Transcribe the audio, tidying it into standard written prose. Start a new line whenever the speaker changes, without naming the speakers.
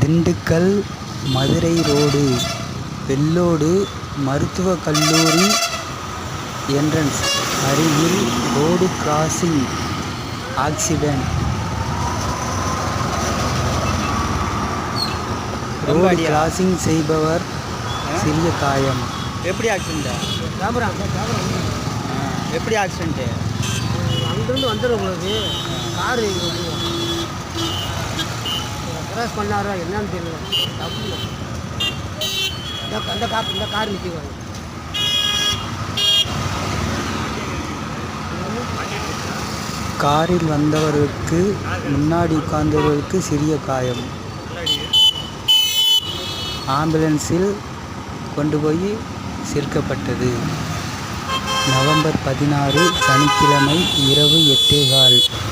Dindigul Madurai road Vellode மருத்துவக் கல்லூரி entrance அருகில் road crossing accident. Road crossing செய்பவர் சிறிய காயம்.
எப்படி ஆக்சிடென்ட்டு? எப்படி ஆக்சிடென்ட்டு?
அங்கேருந்து வந்துடும் உங்களுக்கு காரு கிராஸ் பண்ணாரா என்னன்னு தெரியல. இந்த கார் நிற்கிறாங்க.
காரில் வந்தவருக்கு முன்னாடி உட்கார்ந்தவருக்கு சிறிய காயம். ஆம்புலன்ஸில் கொண்டு போய் சேர்க்கப்பட்டது. நவம்பர் 16 சனிக்கிழமை இரவு 8:15.